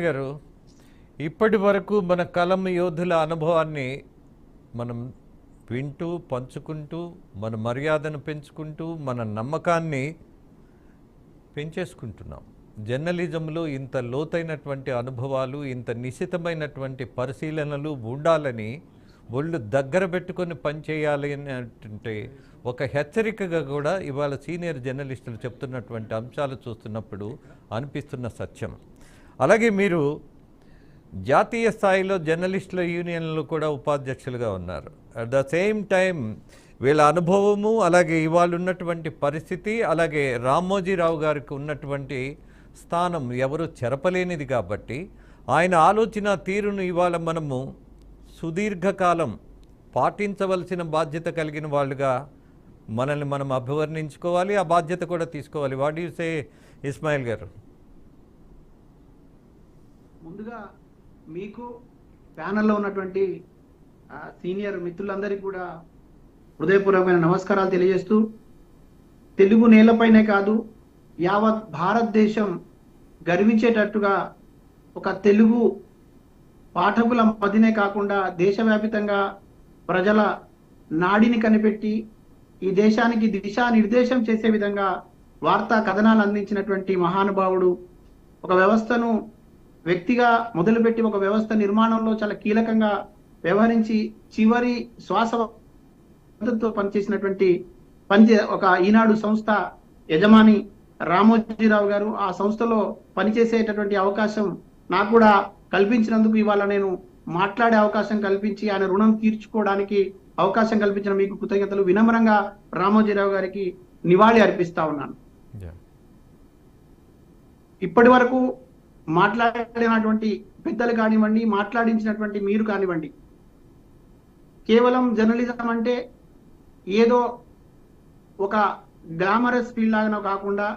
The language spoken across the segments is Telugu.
గారు, ఇప్పటి వరకు మన కలం యోధుల అనుభవాన్ని మనం వింటూ పంచుకుంటూ మన మర్యాదను పెంచుకుంటూ మన నమ్మకాన్ని పెంచేసుకుంటున్నాం. జర్నలిజంలో ఇంత లోతైనటువంటి అనుభవాలు, ఇంత నిశితమైనటువంటి పరిశీలనలు ఉండాలని ఒళ్ళు దగ్గర పెట్టుకొని పనిచేయాలి అంటే ఒక హెచ్చరికగా కూడా ఇవాళ సీనియర్ జర్నలిస్టులు చెప్తున్నటువంటి అంశాలు చూస్తున్నప్పుడు అనిపిస్తున్న సత్యం. అలాగే మీరు జాతీయ స్థాయిలో జర్నలిస్టుల యూనియన్లు కూడా ఉపాధ్యక్షులుగా ఉన్నారు. అట్ ద సేమ్ టైం వీళ్ళ అనుభవము, అలాగే ఇవాళ ఉన్నటువంటి పరిస్థితి, అలాగే రామోజీరావు గారికి ఉన్నటువంటి స్థానం ఎవరు చెరపలేనిది కాబట్టి ఆయన ఆలోచన తీరును ఇవాళ మనము సుదీర్ఘకాలం పాటించవలసిన బాధ్యత కలిగిన వాళ్ళుగా మనల్ని మనం అభివర్ణించుకోవాలి, ఆ బాధ్యత కూడా తీసుకోవాలి. వాట్ యు సే ఇస్మాయిల్ గారు? ముందుగా మీకు ప్యానెల్లో ఉన్నటువంటి సీనియర్ మిత్రులందరికీ కూడా హృదయపూర్వకమైన నమస్కారాలు తెలియజేస్తూ, తెలుగు నేలపైనే కాదు యావత్ భారతదేశం గర్వించేటట్టుగా ఒక తెలుగు పాఠకుల మధ్యనే కాకుండా దేశవ్యాపితంగా ప్రజల నాడిని కనిపెట్టి ఈ దేశానికి దిశానిర్దేశం చేసే విధంగా వార్తా కథనాలు అందించినటువంటి మహానుభావుడు, ఒక వ్యవస్థను వ్యక్తిగా మొదలుపెట్టి ఒక వ్యవస్థ నిర్మాణంలో చాలా కీలకంగా వ్యవహరించి చివరి శ్వాసతో పనిచేసినటువంటి ఒక ఈనాడు సంస్థ యజమాని రామోజీరావు గారు. ఆ సంస్థలో పనిచేసేటటువంటి అవకాశం నాకు కూడా కల్పించినందుకు ఇవాళ నేను మాట్లాడే అవకాశం కల్పించి ఆయన రుణం తీర్చుకోవడానికి అవకాశం కల్పించిన మీకు కృతజ్ఞతలు. వినమ్రంగా రామోజీరావు గారికి నివాళి అర్పిస్తా ఉన్నాను. ఇప్పటి వరకు మాట్లాడినటువంటి పెద్దలు కానివ్వండి, మాట్లాడించినటువంటి మీరు కానివ్వండి, కేవలం జర్నలిజం అంటే ఏదో ఒక గ్లామరస్ ఫీల్డ్ లాగానో కాకుండా,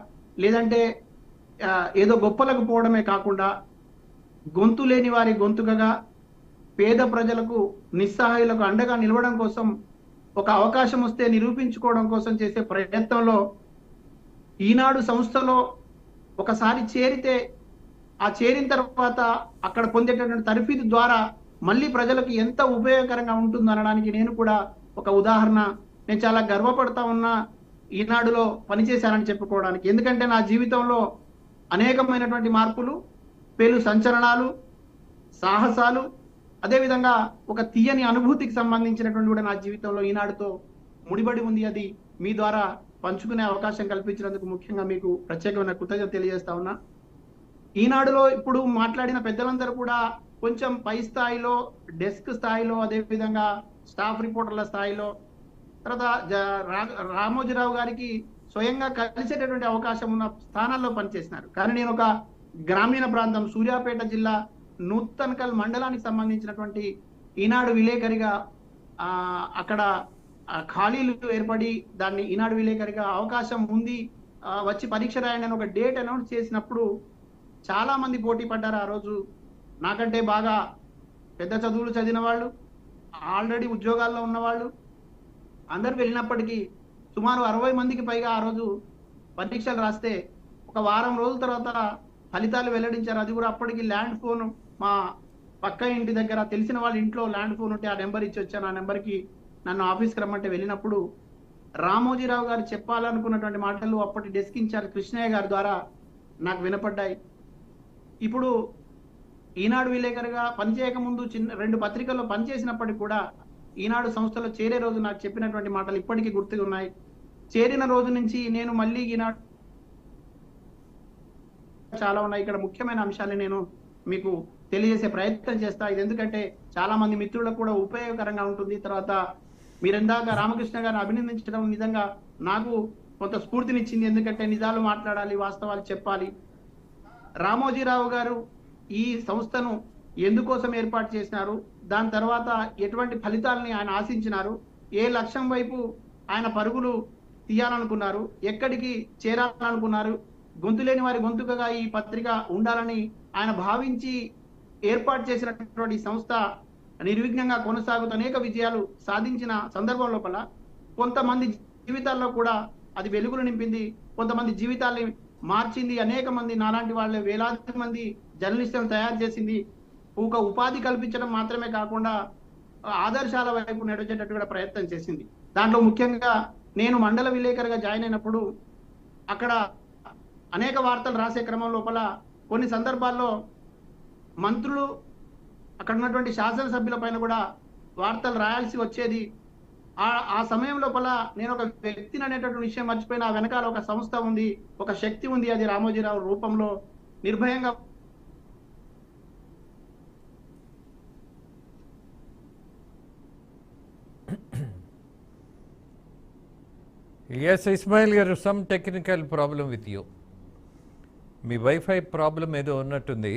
లేదంటే ఏదో గొప్పలకు పోవడమే కాకుండా, గొంతు లేని వారి గొంతుకగా పేద ప్రజలకు, నిస్సహాయులకు అండగా నిలవడం కోసం, ఒక అవకాశం వస్తే నిరూపించుకోవడం కోసం చేసే ప్రయత్నంలో ఈనాడు సంస్థలో ఒకసారి చేరితే ఆ చేరిన తర్వాత అక్కడ పొందేటటువంటి తరఫీదు ద్వారా మళ్ళీ ప్రజలకు ఎంత ఉపయోగకరంగా ఉంటుంది అనడానికి నేను కూడా ఒక ఉదాహరణ. నేను చాలా గర్వపడతా ఉన్నా ఈనాడులో పనిచేశానని చెప్పుకోవడానికి. ఎందుకంటే నా జీవితంలో అనేకమైనటువంటి మార్పులు, పేలు సంచలనాలు, సాహసాలు, అదేవిధంగా ఒక తీయని అనుభూతికి సంబంధించినటువంటి కూడా నా జీవితంలో ఈనాడుతో ముడిపడి ఉంది. అది మీ ద్వారా పంచుకునే అవకాశం కల్పించినందుకు ముఖ్యంగా మీకు ప్రత్యేకమైన కృతజ్ఞత తెలియజేస్తా ఉన్నా. ఈనాడులో ఇప్పుడు మాట్లాడిన పెద్దలందరూ కూడా కొంచెం పై స్థాయిలో, డెస్క్ స్థాయిలో, అదేవిధంగా స్టాఫ్ రిపోర్టర్ల స్థాయిలో, తర్వాత రామోజీరావు గారికి స్వయంగా కలిసేటటువంటి అవకాశం ఉన్న స్థానాల్లో పనిచేసినారు. కానీ నేను ఒక గ్రామీణ ప్రాంతం, సూర్యాపేట జిల్లా నూతన్కల్ మండలానికి సంబంధించినటువంటి ఈనాడు విలేకరిగా అక్కడ ఖాళీలు ఏర్పడి దాన్ని ఈనాడు విలేకరిగా అవకాశం ఉంది, వచ్చి పరీక్ష రాయండి అని ఒక డేట్ అనౌన్స్ చేసినప్పుడు చాలా మంది పోటీ పడ్డారు. ఆ రోజు నాకంటే బాగా పెద్ద చదువులు చదివిన వాళ్ళు, ఆల్రెడీ ఉద్యోగాల్లో ఉన్నవాళ్ళు అందరు వెళ్ళినప్పటికీ సుమారు 60 మందికి పైగా ఆ రోజు పరీక్షలు రాస్తే ఒక వారం రోజుల తర్వాత ఫలితాలు వెల్లడించారు. అది కూడా అప్పటికి ల్యాండ్ ఫోన్, మా పక్క ఇంటి దగ్గర తెలిసిన వాళ్ళ ఇంట్లో ల్యాండ్ ఫోన్ ఉంటే ఆ నెంబర్ ఇచ్చి వచ్చాను. ఆ నెంబర్కి నన్ను ఆఫీస్కి రమ్మంటే వెళ్ళినప్పుడు రామోజీరావు గారు చెప్పాలనుకున్నటువంటి మాటలు అప్పటి డెస్క్ ఇన్ఛార్జ్ కృష్ణయ్య గారి ద్వారా నాకు వినపడ్డాయి. ఇప్పుడు ఈనాడు విలేకరిగా పనిచేయక ముందు 2 పత్రికల్లో పనిచేసినప్పటికీ కూడా ఈనాడు సంస్థలో చేరే రోజు నాకు చెప్పినటువంటి మాటలు ఇప్పటికీ గుర్తుగా ఉన్నాయి. చేరిన రోజు నుంచి నేను మళ్ళీ ఈనాడు చాలా ఉన్నాయి. ఇక్కడ ముఖ్యమైన అంశాన్ని నేను మీకు తెలియజేసే ప్రయత్నం చేస్తా. ఇది ఎందుకంటే చాలా మంది మిత్రులకు కూడా ఉపయోగకరంగా ఉంటుంది. తర్వాత మీరిందాక రామకృష్ణ గారిని అభినందించడం నిజంగా నాకు కొంత స్ఫూర్తినిచ్చింది. ఎందుకంటే నిజాలు మాట్లాడాలి, వాస్తవాలు చెప్పాలి. రామోజీరావు గారు ఈ సంస్థను ఎందుకోసం ఏర్పాటు చేసినారు, దాని తర్వాత ఎటువంటి ఫలితాలని ఆయన ఆశించినారు, ఏ లక్ష్యం వైపు ఆయన పరుగులు తీయాలనుకున్నారు, ఎక్కడికి చేరాలనుకున్నారు, గొంతు లేని వారి గొంతుకగా ఈ పత్రిక ఉండాలని ఆయన భావించి ఏర్పాటు చేసినటువంటి సంస్థ నిర్విఘ్నంగా కొనసాగుతూ అనేక విజయాలు సాధించిన సందర్భం లోపల కొంతమంది జీవితాల్లో కూడా అది వెలుగులు నింపింది, కొంతమంది జీవితాల్ని మార్చింది. అనేక మంది నాలాంటి వాళ్ళే వేలాది మంది జర్నలిస్టులను తయారు చేసింది ఒక ఉపాధి కల్పించడం మాత్రమే కాకుండా ఆదర్శాల వైపు నడిచేటట్టు కూడా ప్రయత్నం చేసింది. దాంట్లో ముఖ్యంగా నేను మండల విలేకరుగా జాయిన్ అయినప్పుడు అక్కడ అనేక వార్తలు రాసే క్రమం లోపల కొన్ని సందర్భాల్లో మంత్రులు అక్కడ ఉన్నటువంటి శాసనసభ్యుల పైన కూడా వార్తలు రాయాల్సి వచ్చేది. ఆ సమయం లోపల నేను ఒక వ్యక్తిని అనేటటువంటి విషయం మర్చిపోయిన ఆ వెనకాల ఒక సంస్థ ఉంది, ఒక శక్తి ఉంది, అది రామోజీరావు రూపంలో నిర్భయంగా ఎస్ ఇస్మాయిల్ గారు, some technical problem with you. Me wifi problem ఏదో ఉన్నట్టుంది.